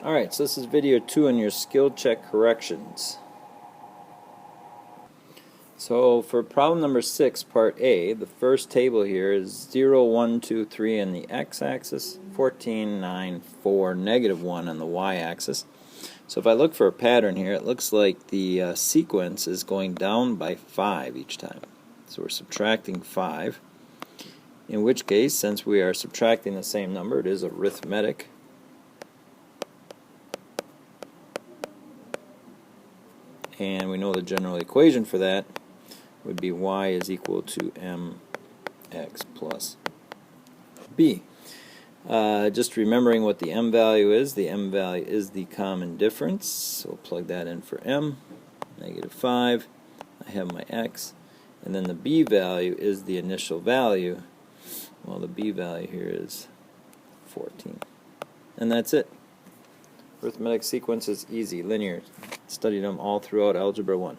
Alright, so this is video 2 on your skill check corrections. So for problem number 6, part A, the first table here is 0, 1, 2, 3 on the x-axis, 14, 9, 4, negative 1 on the y-axis. So if I look for a pattern here, it looks like the sequence is going down by 5 each time. So we're subtracting 5, in which case, since we are subtracting the same number, it is arithmetic. And we know the general equation for that would be y is equal to mx plus b. Just remembering what the m value is. The m value is the common difference. So we'll plug that in for m, negative 5. I have my x. And then the b value is the initial value. Well, the b value here is 14. And that's it. Arithmetic sequence is easy, linear. Studied them all throughout Algebra 1.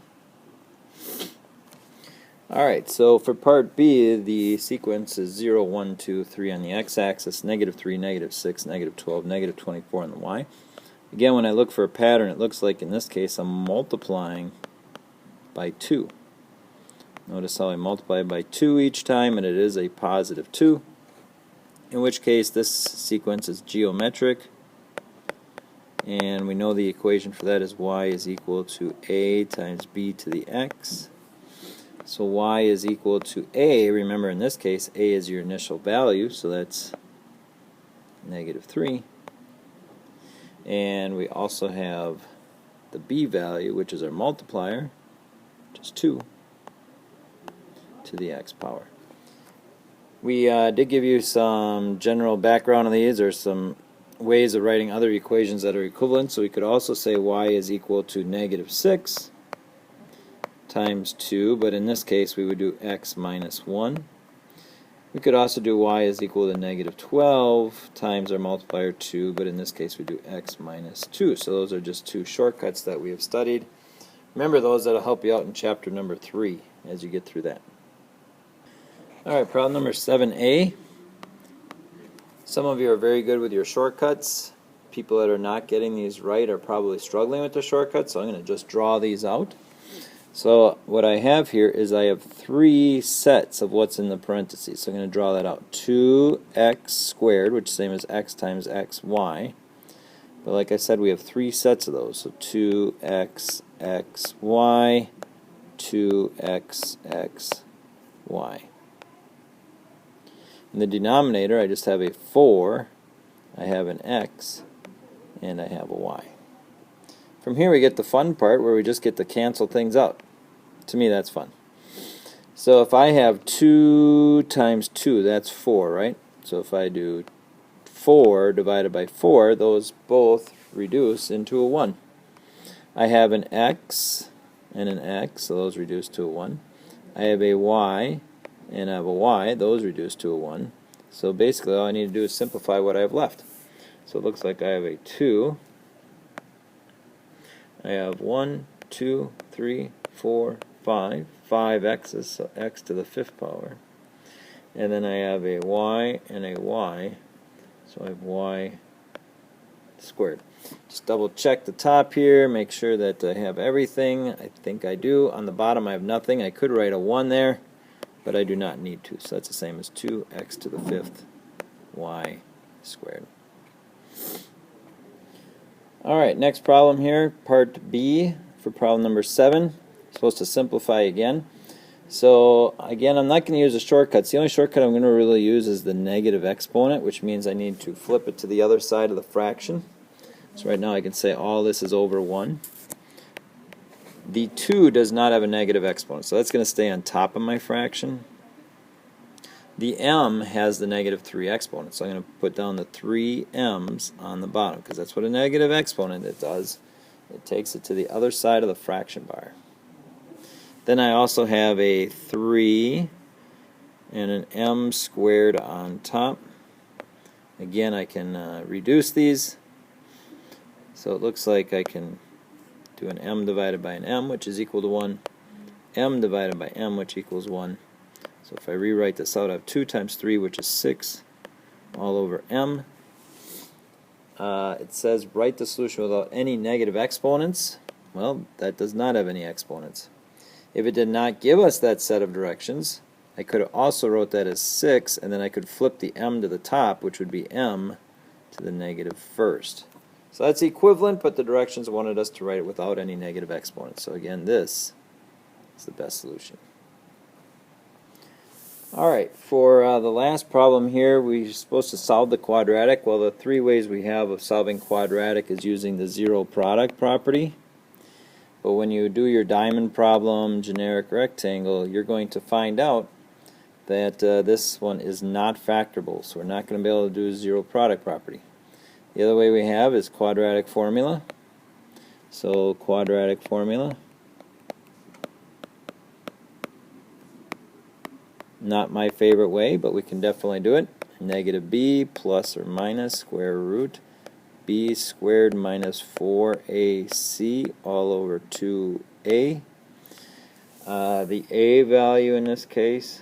Alright, so for part B, the sequence is 0, 1, 2, 3 on the x-axis, negative 3, negative 6, negative 12, negative 24 on the y. Again, when I look for a pattern, it looks like in this case I'm multiplying by 2. Notice how I multiply by 2 each time, and it is a positive 2, in which case this sequence is geometric. And we know the equation for that is y is equal to a times b to the x. So y is equal to a. Remember, in this case, a is your initial value, so that's negative 3. And we also have the b value, which is our multiplier, which is 2 to the x power. We did give you some general background on these, or some ways of writing other equations that are equivalent. So we could also say y is equal to negative 6 times 2, but in this case we would do x minus 1. We could also do y is equal to negative 12 times our multiplier 2, but in this case we do x minus 2. So those are just two shortcuts that we have studied. Remember those, that'll help you out in chapter number 3 as you get through that. Alright, problem number 7a. Some of you are very good with your shortcuts. People that are not getting these right are probably struggling with the shortcuts, so I'm going to just draw these out. So what I have here is I have 3 sets of what's in the parentheses. So I'm going to draw that out. 2x squared, which is the same as x times xy. But like I said, we have 3 sets of those. So 2x xy, 2x xy. In the denominator, I just have a 4, I have an x, and I have a y. From here we get the fun part where we just get to cancel things out. To me, that's fun. So if I have 2 times 2, that's 4, right? So if I do 4 divided by 4, those both reduce into a 1. I have an x and an x, so those reduce to a 1. I have a y and I have a y, those reduce to a 1. So basically all I need to do is simplify what I have left. So it looks like I have a 2. I have 1, 2, 3, 4, 5 x's, so x to the 5th power. And then I have a y and a y, so I have y squared. Just double check the top here, make sure that I have everything. I think I do. On the bottom I have nothing. I could write a 1 there, but I do not need to. So that's the same as 2x to the 5th y squared. Alright, next problem here, part B for problem number 7. Supposed to simplify again. So again, I'm not going to use the shortcuts. The only shortcut I'm going to really use is the negative exponent, which means I need to flip it to the other side of the fraction. So right now I can say all this is over 1. The 2 does not have a negative exponent, so that's going to stay on top of my fraction. The m has the negative 3 exponent, so I'm going to put down the 3 m's on the bottom, because that's what a negative exponent it does. It takes it to the other side of the fraction bar. Then I also have a 3 and an m squared on top. Again, I can reduce these, so it looks like I can do an m divided by an m, which is equal to 1, m divided by m, which equals 1. So if I rewrite this out, I have 2 times 3, which is 6, all over m. it says write the solution without any negative exponents. Well, that does not have any exponents. If it did not give us that set of directions, I could have also wrote that as 6, and then I could flip the m to the top, which would be m to the negative first. So that's equivalent, but the directions wanted us to write it without any negative exponents. So again, this is the best solution. Alright, for the last problem here, we're supposed to solve the quadratic. Well, the three ways we have of solving quadratic is using the zero product property. But when you do your diamond problem, generic rectangle, you're going to find out that this one is not factorable. So we're not going to be able to do zero product property. The other way we have is quadratic formula. So quadratic formula. Not my favorite way, but we can definitely do it. Negative b plus or minus square root b squared minus 4ac all over 2a. The a value in this case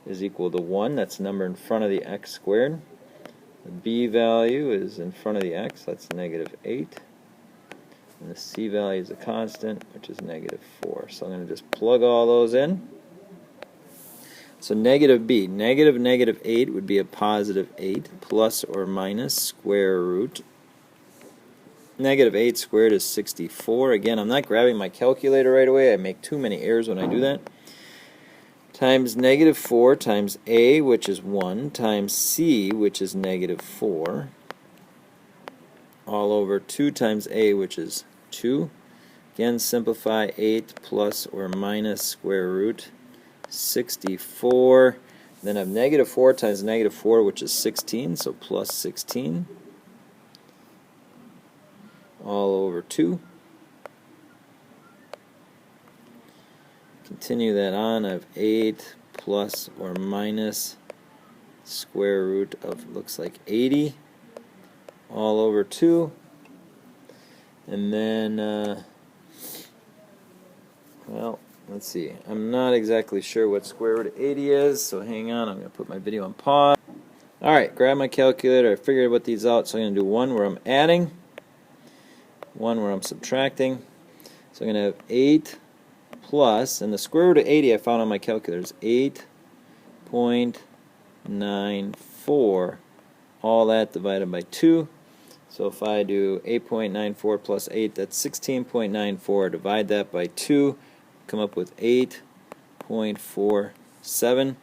is equal to 1. That's the number in front of the x squared. The b value is in front of the x. That's negative 8. And the c value is a constant, which is negative 4. So I'm going to just plug all those in. So negative b, negative 8 would be a positive 8 plus or minus square root. Negative 8 squared is 64. Again, I'm not grabbing my calculator right away. I make too many errors when I do that. Times negative 4 times a, which is 1, times c, which is negative 4, all over 2 times a, which is 2. Again, simplify 8 plus or minus square root 64. Then I have negative 4 times negative 4, which is 16, so plus 16 all over 2. Continue that on. I have 8 plus or minus square root of, looks like 80 all over 2. And then, well, let's see. I'm not exactly sure what square root of 80 is, so hang on. I'm going to put my video on pause. Alright, grab my calculator. I figured what these out, so I'm going to do one where I'm adding, one where I'm subtracting. So I'm going to have 8 plus, and the square root of 80 I found on my calculator is 8.94. All that divided by 2. So if I do 8.94 plus 8, that's 16.94. Divide that by 2. Come up with 8.47,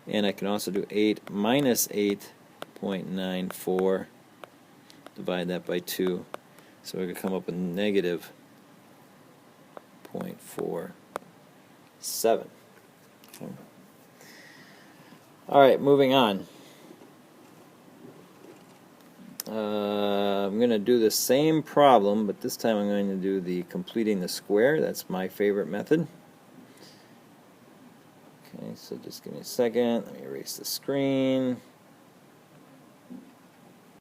and I can also do 8 minus 8.94, divide that by 2, so we're going to come up with negative 0.47. Okay. Alright, moving on. I'm going to do the same problem, but this time I'm going to do the completing the square. That's my favorite method. Okay, so just give me a second. Let me erase the screen.